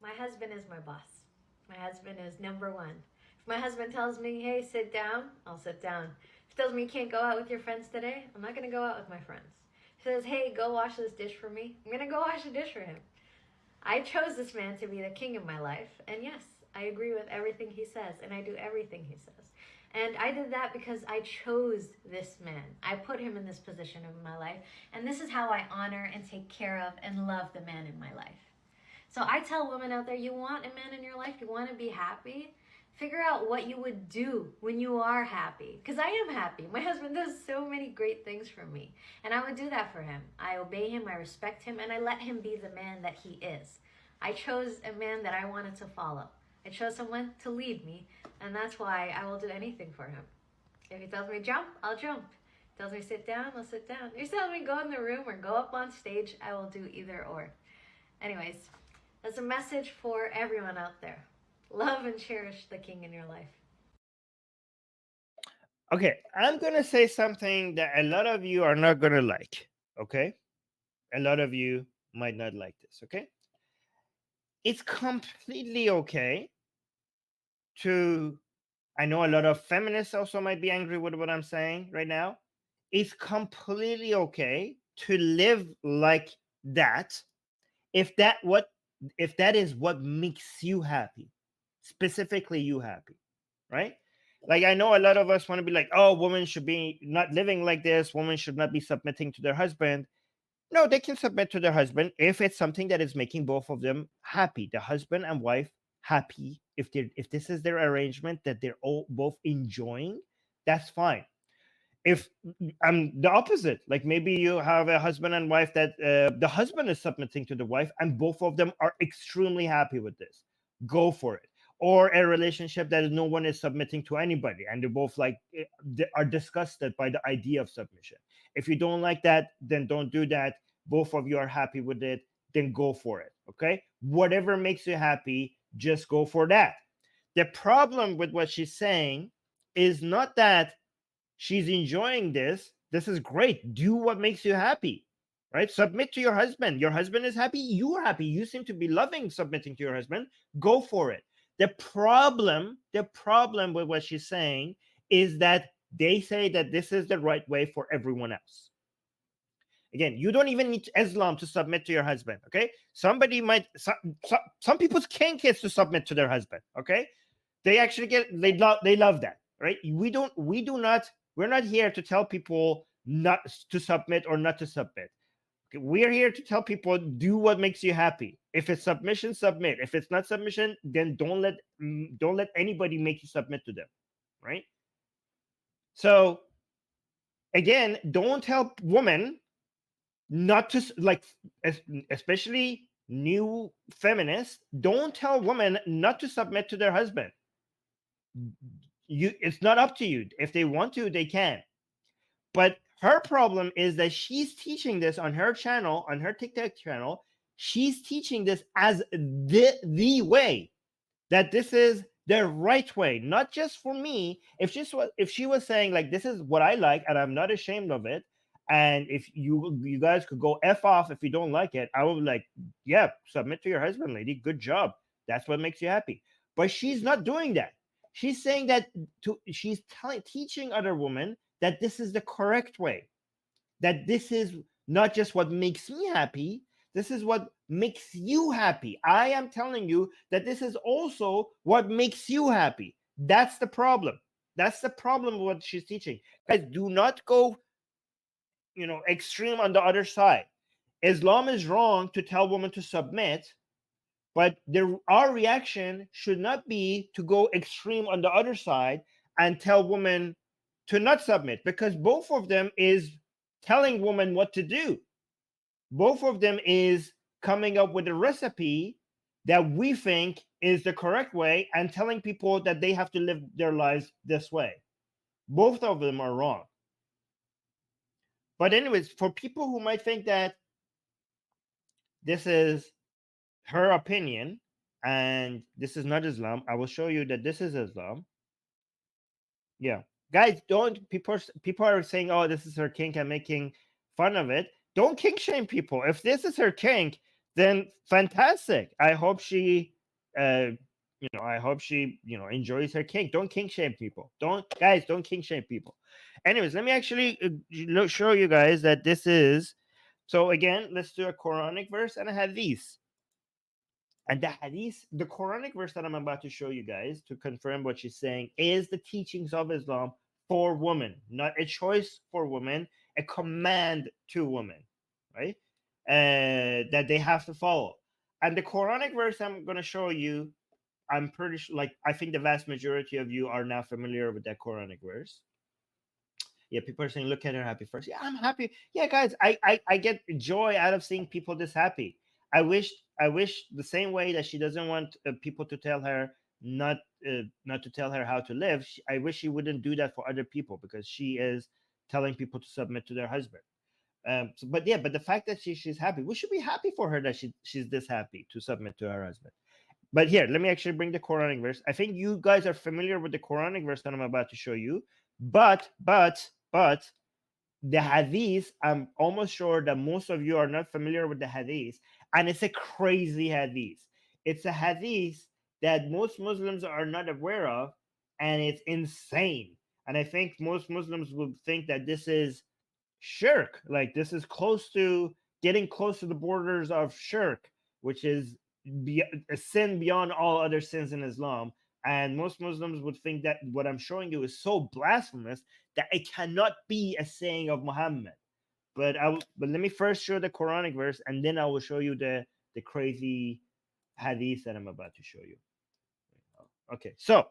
My husband is my boss. My husband is number one. If my husband tells me, hey, sit down, I'll sit down. If he tells me you can't go out with your friends today, I'm not going to go out with my friends. If he says, hey, go wash this dish for me, I'm going to go wash the dish for him. I chose this man to be the king of my life, and yes, I agree with everything he says, and I do everything he says. And I did that because I chose this man. I put him in this position of my life, and this is how I honor and take care of and love the man in my life. So I tell women out there, you want a man in your life, you want to be happy, figure out what you would do when you are happy. Because I am happy. My husband does so many great things for me. And I would do that for him. I obey him, I respect him, and I let him be the man that he is. I chose a man that I wanted to follow. I chose someone to lead me, and that's why I will do anything for him. If he tells me jump, I'll jump. If he tells me sit down, I'll sit down. If he tells me go in the room or go up on stage, I will do either or. Anyways, that's a message for everyone out there. Love and cherish the king in your life. Okay, I'm going to say something that a lot of you are not going to like. Okay? A lot of you might not like this. Okay? It's completely okay to, I know a lot of feminists also might be angry with what I'm saying right now. It's completely okay to live like that if that is what makes you happy, specifically you happy, right? Like, I know a lot of us want to be like, oh, women should be not living like this, women should not be submitting to their husband. No, they can submit to their husband if it's something that is making both of them happy, the husband and wife happy. If this is their arrangement that they're all both enjoying, that's fine. If I'm the opposite, like maybe you have a husband and wife that the husband is submitting to the wife and both of them are extremely happy with this, go for it. Or a relationship that no one is submitting to anybody and they're both like they are disgusted by the idea of submission. If you don't like that, then don't do that. Both of you are happy with it, then go for it. Okay, whatever makes you happy, just go for that. The problem with what she's saying is not that she's enjoying this. This is great. Do what makes you happy, right? Submit to your husband. Your husband is happy. You're happy. You seem to be loving submitting to your husband. Go for it. The problem with what she's saying is that they say that this is the right way for everyone else. Again, you don't even need Islam to submit to your husband. Okay, somebody might some people's kink is to submit to their husband. Okay, they actually they love that, right? We're not here to tell people not to submit or not to submit. We're here to tell people do what makes you happy. If it's submission, submit. If it's not submission, then don't let anybody make you submit to them, right? So again, don't tell women not to like, especially new feminists, don't tell women not to submit to their husband. It's not up to you. If they want to, they can. But her problem is that she's teaching this on her channel, on her TikTok channel. She's teaching this as the way, that this is the right way, not just for me. If she was saying like this is what I like and I'm not ashamed of it, and if you guys could go f off if you don't like it, I would be like, yeah, submit to your husband, lady. Good job. That's what makes you happy. But she's not doing that. She's saying that she's teaching other women that this is the correct way, that this is not just what makes me happy, this is what makes you happy. I am telling you that this is also what makes you happy. That's the problem. That's the problem with what she's teaching. Guys, do not go, extreme on the other side. Islam is wrong to tell women to submit, but our reaction should not be to go extreme on the other side and tell women to not submit, because both of them is telling women what to do. Both of them is coming up with a recipe that we think is the correct way and telling people that they have to live their lives this way. Both of them are wrong. But anyways, for people who might think that this is her opinion and this is not Islam, I will show you that this is Islam. Yeah. Guys, don't people are saying, oh, this is her kink and making fun of it. Don't kink shame people. If this is her kink, then fantastic. I hope she I hope she, enjoys her kink. Don't kink shame people. Don't kink shame people. Anyways, let me actually show you guys that this is. So again, let's do a Quranic verse and a hadith. And the hadith, the Quranic verse that I'm about to show you guys to confirm what she's saying is the teachings of Islam for women, not a choice for women, a command to women, right? That they have to follow. And the Quranic verse I'm going to show you, I'm pretty sure, like, I think the vast majority of you are now familiar with that Quranic verse. Yeah, people are saying, look at her happy first. Yeah, I'm happy. Yeah, guys, I get joy out of seeing people this happy. I wish the same way that she doesn't want people to tell her not not to tell her how to live. I wish she wouldn't do that for other people, because she is telling people to submit to their husband. But yeah, but the fact that she's happy, we should be happy for her that she's this happy to submit to her husband. But here, let me actually bring the Quranic verse. I think you guys are familiar with the Quranic verse that I'm about to show you. But the Hadith, I'm almost sure that most of you are not familiar with the Hadith. And it's a crazy Hadith. It's a Hadith that most Muslims are not aware of. And it's insane. And I think most Muslims would think that this is shirk. Like, this is getting close to the borders of shirk, which is a sin beyond all other sins in Islam. And most Muslims would think that what I'm showing you is so blasphemous that it cannot be a saying of Muhammad. But let me first show the Quranic verse, and then I will show you the crazy hadith that I'm about to show you. Okay, so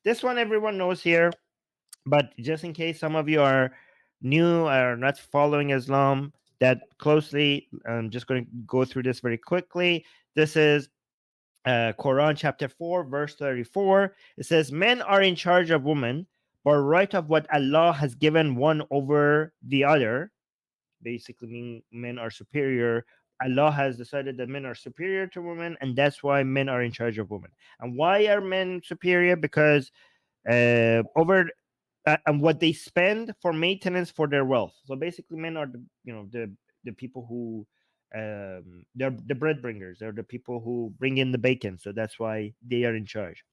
this one everyone knows here, but just in case some of you are new, are not following Islam that closely, I'm just going to go through this very quickly. This is Quran chapter 4, verse 34. It says, men are in charge of women, but right of what Allah has given one over the other. Basically, mean men are superior. Allah has decided that men are superior to women, and that's why men are in charge of women. And why are men superior? Because over and what they spend for maintenance for their wealth. So basically, men are the people who they're the bread bringers. They're the people who bring in the bacon. So that's why they are in charge.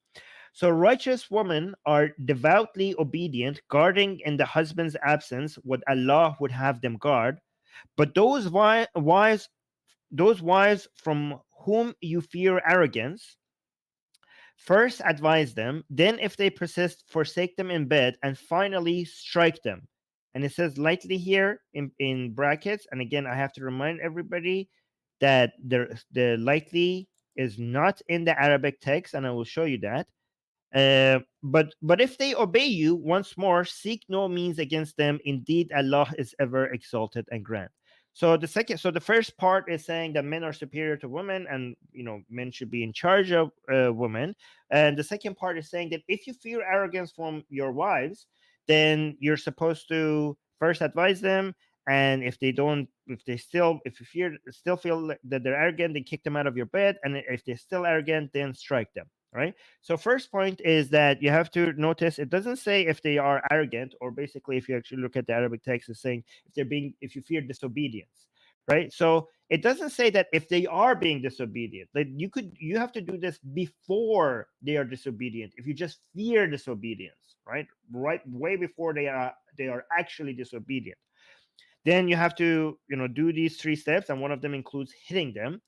So righteous women are devoutly obedient, guarding in the husband's absence what Allah would have them guard. But those wives from whom you fear arrogance, first advise them, then if they persist, forsake them in bed, and finally strike them. And it says lightly here in brackets. And again, I have to remind everybody that the lightly is not in the Arabic text, and I will show you that. But if they obey you, once more, seek no means against them. Indeed, Allah is ever exalted and grand. So the first part is saying that men are superior to women, and men should be in charge of women. And the second part is saying that if you fear arrogance from your wives, then you're supposed to first advise them. And if they don't, if you still feel that they're arrogant, then kick them out of your bed. And if they're still arrogant, then strike them. Right. So first point is that you have to notice it doesn't say if they are arrogant, or basically if you actually look at the Arabic text, it's saying if you fear disobedience, right? So it doesn't say that if they are being disobedient, like you have to do this before they are disobedient. If you just fear disobedience, right, way before they are actually disobedient, then you have to do these 3 steps, and one of them includes hitting them.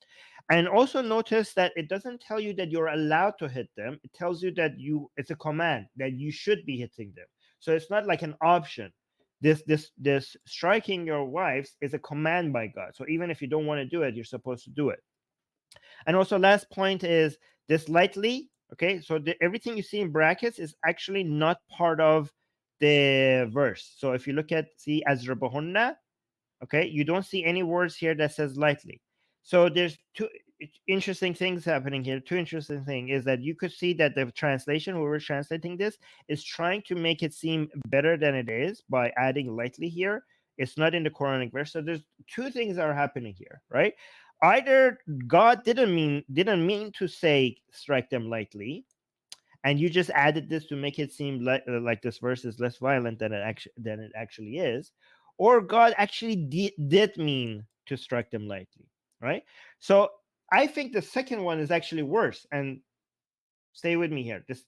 And also notice that it doesn't tell you that you're allowed to hit them. It tells you that it's a command that you should be hitting them. So it's not like an option. This striking your wives is a command by God. So even if you don't want to do it, you're supposed to do it. And also, last point is this lightly. Okay, so everything you see in brackets is actually not part of the verse. So if you look at azrabahunna, okay, you don't see any words here that says lightly. So there's two interesting things happening here. Two interesting things is that you could see that the translation, whoever translating this, is trying to make it seem better than it is by adding lightly here. It's not in the Quranic verse. So there's 2 things that are happening here, right? Either God didn't mean to say strike them lightly, and you just added this to make it seem like this verse is less violent than it actually is, or God actually did mean to strike them lightly, right? So I think the second one is actually worse, and stay with me here. This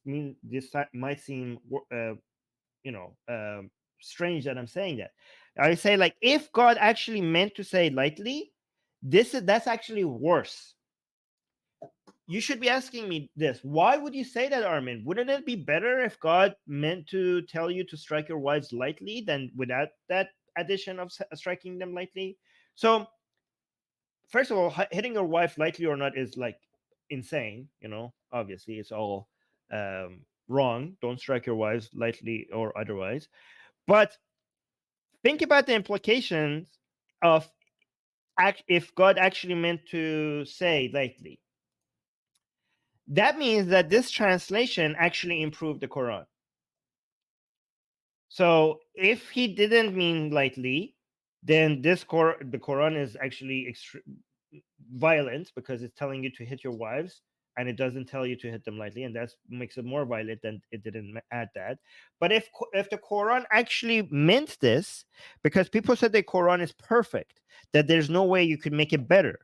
might seem you know strange that I'm saying that. I say, like, if God actually meant to say lightly, that's actually worse. You should be asking me this: why would you say that, Armin? Wouldn't it be better if God meant to tell you to strike your wives lightly than without that addition of striking them lightly? So first of all, hitting your wife lightly or not is like insane. Obviously it's all wrong. Don't strike your wives lightly or otherwise. But think about the implications of if God actually meant to say lightly. That means that this translation actually improved the Quran. So if he didn't mean lightly, then the Quran is actually violent, because it's telling you to hit your wives, and it doesn't tell you to hit them lightly, and that makes it more violent than it didn't add that. But if the Quran actually meant this, because people said the Quran is perfect, that there's no way you could make it better.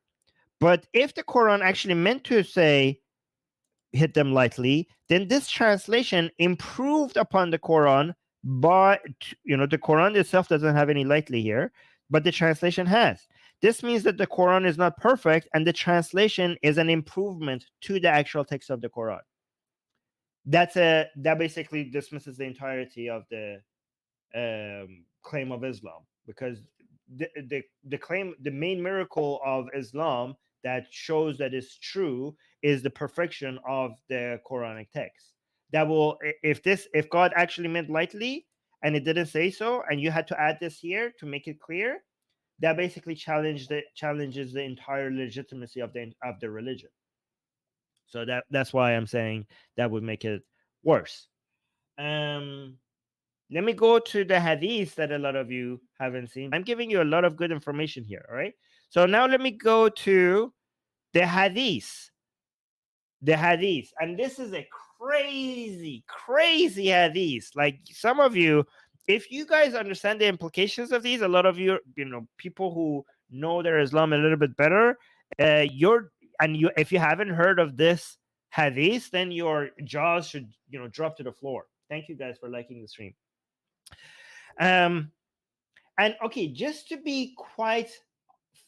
But if the Quran actually meant to say hit them lightly, then this translation improved upon the Quran. But the Quran itself doesn't have any lightly here, but the translation has. This means that the Quran is not perfect, and the translation is an improvement to the actual text of the Quran. That basically dismisses the entirety of the claim of Islam, because the claim, the main miracle of Islam that shows that it's true, is the perfection of the Quranic text. That will, if God actually meant lightly and it didn't say so, and you had to add this here to make it clear, that basically challenges the entire legitimacy of the religion. So that's why I'm saying that would make it worse. Um, Let me go to the hadith that a lot of you haven't seen. I'm giving you a lot of good information here. All right. So now let me go to the hadith. The hadith. And this is a crazy, crazy hadith. Like, some of you, if you guys understand the implications of these, a lot of you, people who know their Islam a little bit better, if you haven't heard of this hadith, then your jaws should, drop to the floor. Thank you guys for liking the stream. And okay, just to be quite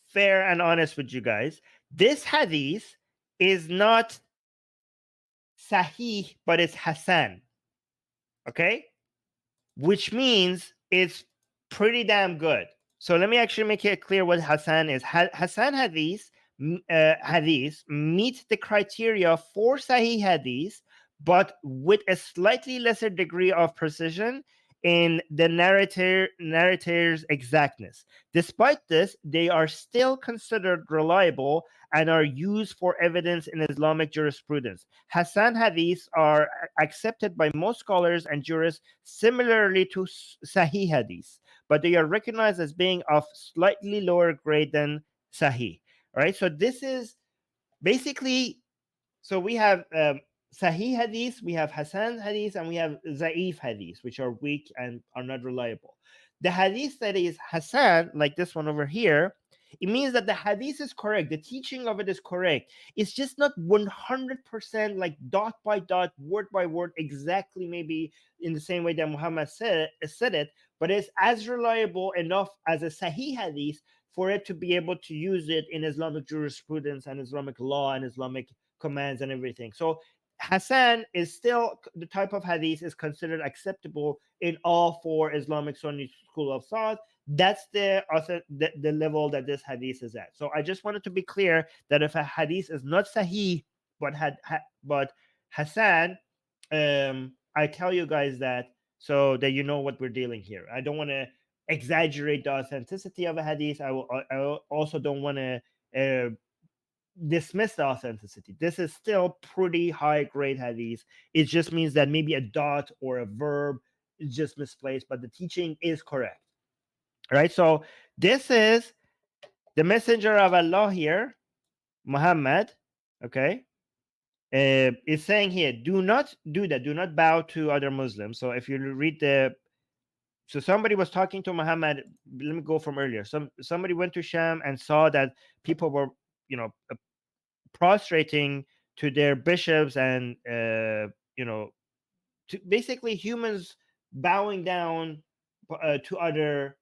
fair and honest with you guys, this hadith is not sahih, but it's Hassan. Okay? Which means it's pretty damn good. So let me actually make it clear what Hassan is. Hassan hadith meet the criteria for sahih hadith, but with a slightly lesser degree of precision in the narrator's exactness. Despite this, they are still considered reliable and are used for evidence in Islamic jurisprudence. Hassan hadiths are accepted by most scholars and jurists similarly to Sahih hadiths, but they are recognized as being of slightly lower grade than Sahih. All right, so this is basically, so we have Sahih hadith, we have Hassan hadith, and we have Za'if hadith, which are weak and are not reliable. The hadith that is Hassan, like this one over here, it means that the hadith is correct. The teaching of it is correct. It's just not 100% like dot by dot, word by word, exactly maybe in the same way that Muhammad said it, but it's as reliable enough as a Sahih hadith for it to be able to use it in Islamic jurisprudence and Islamic law and Islamic commands and everything. So Hassan is still the type of hadith is considered acceptable in all four Islamic Sunni school of thought. That's the level that this hadith is at. So I just wanted to be clear that if a hadith is not sahih but Hassan, I tell you guys that so that you know what we're dealing here. I don't want to exaggerate the authenticity of a hadith. I also don't want to dismiss the authenticity. This is still pretty high grade hadith. It just means that maybe a dot or a verb is just misplaced, but the teaching is correct. All right. So this is the messenger of Allah here, Muhammad. Okay. Is saying here, do not do that. Do not bow to other Muslims. So if you read so somebody was talking to Muhammad. Let me go from earlier. Somebody went to Sham and saw that people were, prostrating to their bishops and you know, to basically humans bowing down to other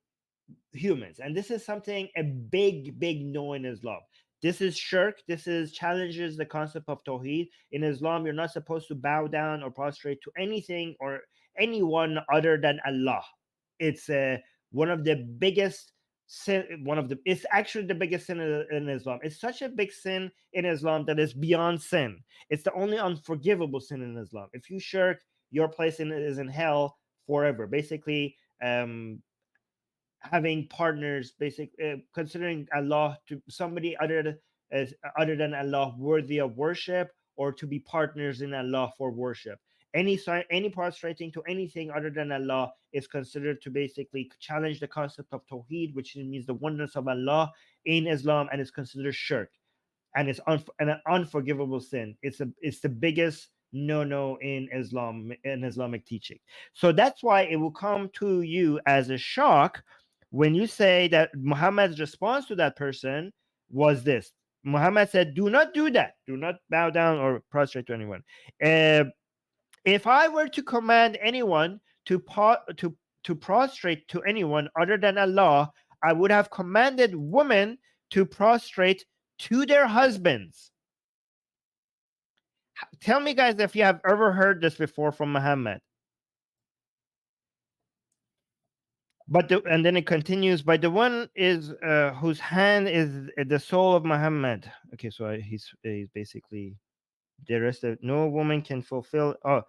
humans. And this is something, a big no in Islam. This is shirk. This is challenges the concept of tawheed. In Islam, you're not supposed to bow down or prostrate to anything or anyone other than Allah. It's one of the biggest sin. It's actually the biggest sin in Islam. It's such a big sin in Islam that is beyond sin. It's the only unforgivable sin in Islam. If you shirk, your place is in hell forever. Basically, having partners, considering Allah to somebody as other than Allah worthy of worship, or to be partners in Allah for worship. Any prostrating to anything other than Allah is considered to basically challenge the concept of Tawheed, which means the oneness of Allah in Islam, and is considered shirk, and it's an unforgivable sin. It's the biggest no in Islam, in Islamic teaching. So that's why it will come to you as a shock when you say that Muhammad's response to that person was this. Muhammad said, "Do not do that. Do not bow down or prostrate to anyone. Uh, if I were to command anyone to prostrate to anyone other than Allah, I would have commanded women to prostrate to their husbands." Tell me, guys, if you have ever heard this before from Muhammad. And then it continues, by the one is whose hand is the soul of Muhammad. Okay, so he's basically the rest of no woman can fulfill. Oh,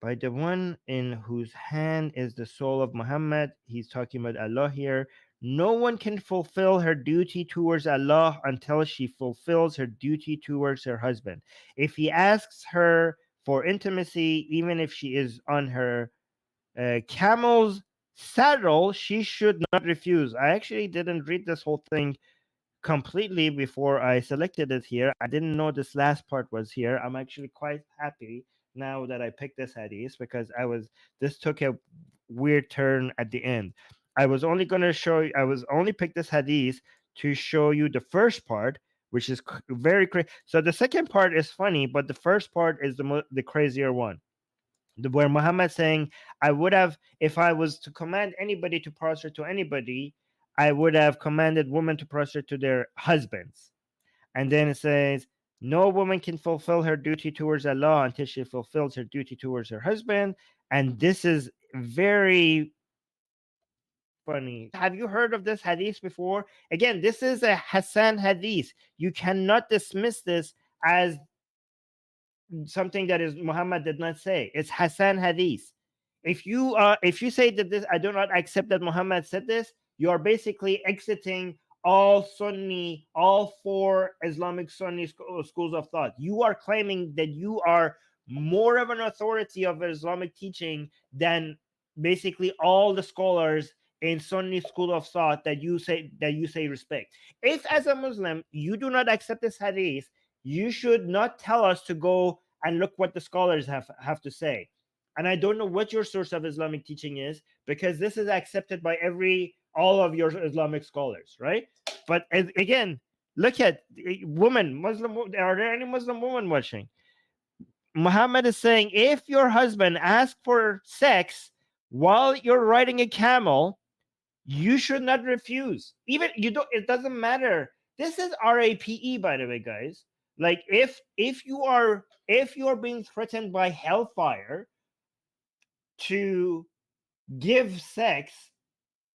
by the one in whose hand is the soul of Muhammad, he's talking about Allah here. No one can fulfill her duty towards Allah until she fulfills her duty towards her husband. If he asks her for intimacy, even if she is on her camel's saddle, she should not refuse. I actually didn't read this whole thing completely before I selected it here. I didn't know this last part was here. I'm actually quite happy now that I picked this hadith, because this took a weird turn at the end. I was only picked this hadith to show you the first part, which is very crazy. So the second part is funny, but the first part is the crazier one, where Muhammad saying, I would have, if I was to command anybody to prostrate to anybody, I would have commanded women to prostrate to their husbands. And then it says, no woman can fulfill her duty towards Allah until she fulfills her duty towards her husband. And this is very funny. Have you heard of this hadith before? Again, this is a Hassan Hadith. You cannot dismiss this as something that is Muhammad did not say. It's Hassan Hadith. If you say that this, I do not accept that Muhammad said this, you are basically exiting all four Islamic Sunni schools of thought. You are claiming that you are more of an authority of Islamic teaching than basically all the scholars in Sunni school of thought that you say respect. If as a Muslim you do not accept this hadith, you should not tell us to go and look what the scholars have to say. And I don't know what your source of Islamic teaching is, because this is accepted by all of your Islamic scholars, right? But again, look at Muslim. Are there any Muslim women watching? Muhammad is saying, if your husband asks for sex while you're riding a camel, you should not refuse. Even you don't. It doesn't matter. This is RAPE, by the way, guys. Like if you are being threatened by hellfire to give sex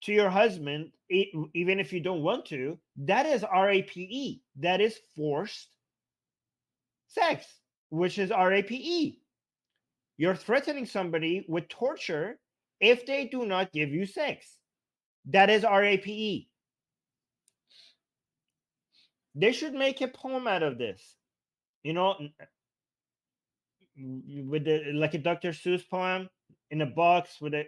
to your husband, even if you don't want to, that is RAPE. That is forced sex, which is RAPE. You're threatening somebody with torture if they do not give you sex. That is RAPE. They should make a poem out of this. With like a Dr. Seuss poem, in a box with a,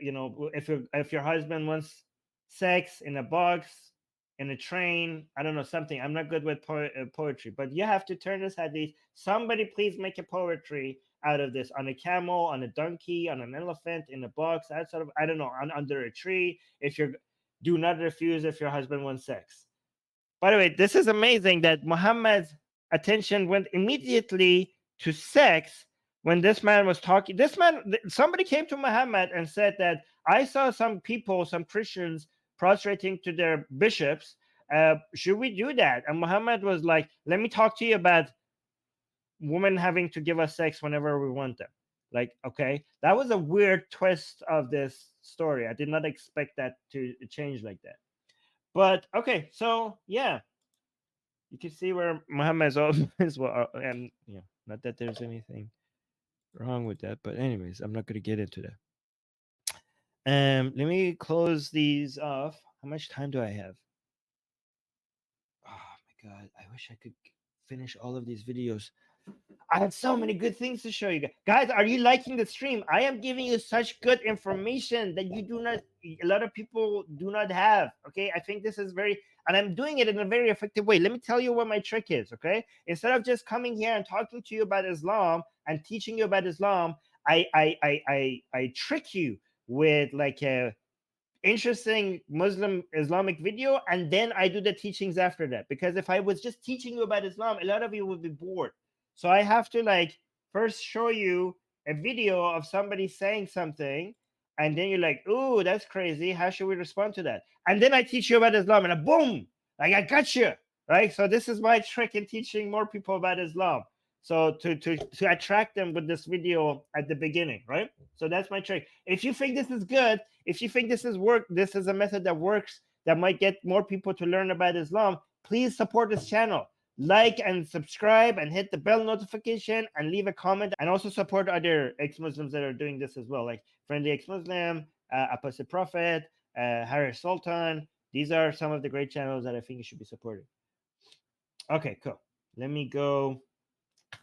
if your husband wants sex, in a box, in a train, I don't know, something. I'm not good with poetry, but you have to turn this hadith. Somebody please make a poetry out of this, on a camel, on a donkey, on an elephant, in a box, outside of, I don't know, under a tree. Do not refuse if your husband wants sex. By the way, this is amazing that Muhammad's attention went immediately to sex when this man was talking. Somebody came to Muhammad and said that I saw some people, some Christians, prostrating to their bishops. Should we do that? And Muhammad was like, let me talk to you about women having to give us sex whenever we want them. Like, okay, that was a weird twist of this story. I did not expect that to change like that. But okay, so yeah, you can see where Muhammad is always well, and yeah, not that there's anything wrong with that, but anyways, I'm not gonna get into that. Let me close these off. How much time do I have? Oh my god, I wish I could finish all of these videos. I have so many good things to show you guys. Guys, are you liking the stream? I am giving you such good information that you do not, a lot of people do not have. Okay, I think this is very, and I'm doing it in a very effective way. Let me tell you what my trick is. Okay, instead of just coming here and talking to you about Islam and teaching you about Islam, I trick you with like a interesting Muslim Islamic video, and then I do the teachings after that. Because if I was just teaching you about Islam, a lot of you would be bored. So I have to like first show you a video of somebody saying something, and then you're like, "Ooh, that's crazy. How should we respond to that?" And then I teach you about Islam, and boom, like I got you, right? So this is my trick in teaching more people about Islam. So to attract them with this video at the beginning, right? So that's my trick. If you think this is good, if you think this is a method that works, that might get more people to learn about Islam, please support this channel. Like and subscribe and hit the bell notification and leave a comment, and also support other ex-Muslims that are doing this as well, like Friendly Ex-Muslim, Oppressive Prophet, Harris Sultan. These are some of the great channels that I think you should be supporting. Okay, cool. Let me go.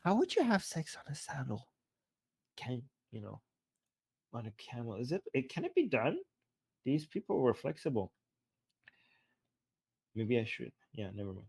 How would you have sex on a saddle? Can you know on a camel? Can it be done? These people were flexible. Maybe I should. Yeah, never mind.